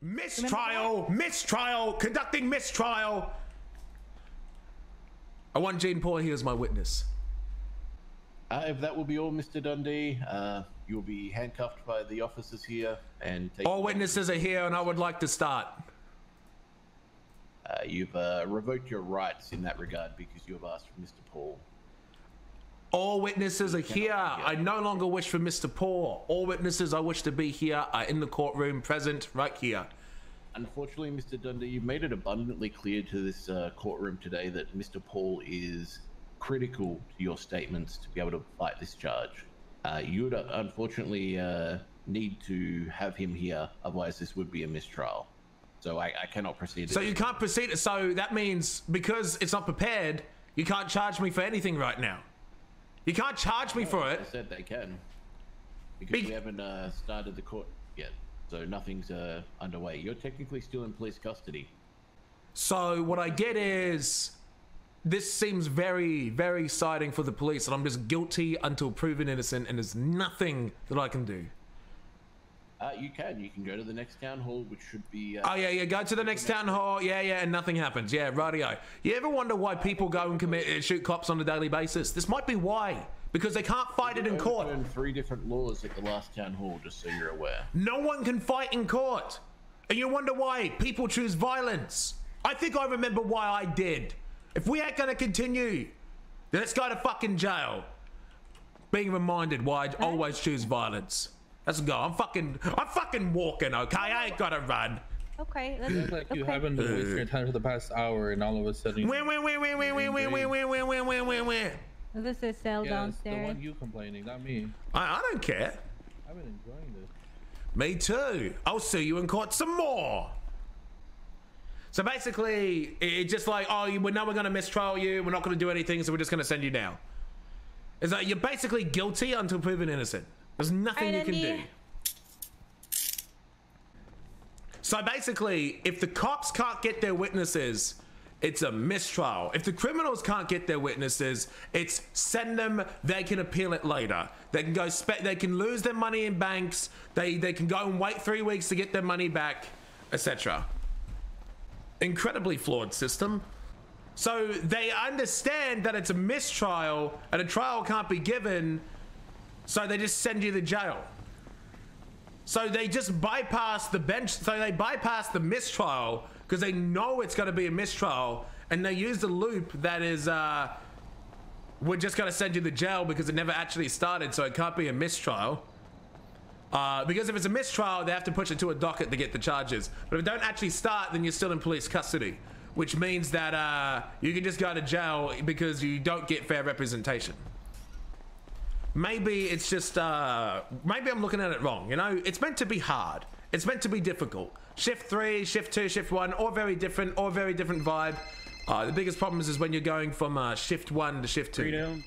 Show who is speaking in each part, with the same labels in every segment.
Speaker 1: Mistrial! Mistrial! Conducting mistrial! I want Jean Paul here as my witness.
Speaker 2: If that will be all, Mr. Dundee, you'll be handcuffed by the officers here and
Speaker 1: all witnesses are here and I would like to start.
Speaker 2: You've revoked your rights in that regard because you have asked for Mr. Paul.
Speaker 1: All witnesses are here. I no longer wish for Mr. Paul. All witnesses I wish to be here are in the courtroom, present right here.
Speaker 2: Unfortunately, Mr. Dundee, you've made it abundantly clear to this courtroom today that Mr. Paul is critical to your statements to be able to fight this charge. You would unfortunately need to have him here, otherwise this would be a mistrial. So I cannot proceed.
Speaker 1: So you can't proceed. So that means because it's not prepared, you can't charge me for anything right now. You can't charge me for it.
Speaker 2: I said they can. Because we haven't started the court yet. So nothing's underway. You're technically still in police custody.
Speaker 1: So what I get is, this seems very, very exciting for the police, and I'm just guilty until proven innocent, and there's nothing that I can do.
Speaker 2: You can go to the next town hall, which should be...
Speaker 1: oh, yeah, go to the next town hall, yeah, and nothing happens. Yeah, rightio. You ever wonder why people go and shoot cops on a daily basis? This might be why. Because they can't fight it in court.
Speaker 2: There 3 different laws at the last town hall, just so you're aware.
Speaker 1: No one can fight in court. And you wonder why people choose violence. I think I remember why I did. If we ain't gonna continue, then let's go to fucking jail. Being reminded why I'd always choose violence. Let's go. I'm fucking walking, okay? I ain't gotta run.
Speaker 3: Okay.
Speaker 4: It looks like you haven't been wasting your time for the past hour, and all of a sudden.
Speaker 3: This is cell downstairs.
Speaker 4: The one you complaining, not me.
Speaker 1: I don't care.
Speaker 4: I've been enjoying this.
Speaker 1: Me too. I'll see you in court some more. So basically, it's just like, oh, we know we're gonna mistrial you. We're not gonna do anything, so we're just gonna send you down. It's like you're basically guilty until proven innocent. There's nothing you can do. So basically, if the cops can't get their witnesses, it's a mistrial. If the criminals can't get their witnesses, it's send them, they can appeal it later. They can go they can lose their money in banks, they can go and wait 3 weeks to get their money back, etc. Incredibly flawed system. So they understand that it's a mistrial and a trial can't be given, so they just send you to jail. So they just bypass the bench, so they bypass the mistrial because they know it's going to be a mistrial, and they use the loop that is, we're just going to send you to jail because it never actually started, so it can't be a mistrial. Because if it's a mistrial, they have to push it to a docket to get the charges. But if it don't actually start, then you're still in police custody, which means that you can just go to jail because you don't get fair representation. Maybe it's just, maybe I'm looking at it wrong, you know? It's meant to be hard. It's meant to be difficult. Shift 3, Shift 2, Shift 1, all very different vibe. The biggest problem is when you're going from Shift 1 to Shift 2.
Speaker 4: Freedom.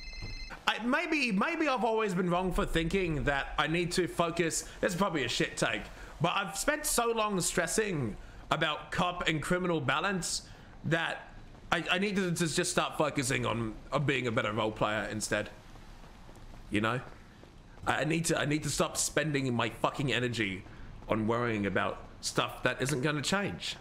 Speaker 1: Maybe I've always been wrong for thinking that I need to focus. This is probably a shit take, but I've spent so long stressing about cop and criminal balance that I need to just start focusing on being a better role player instead. You know, I need to stop spending my fucking energy on worrying about stuff that isn't going to change.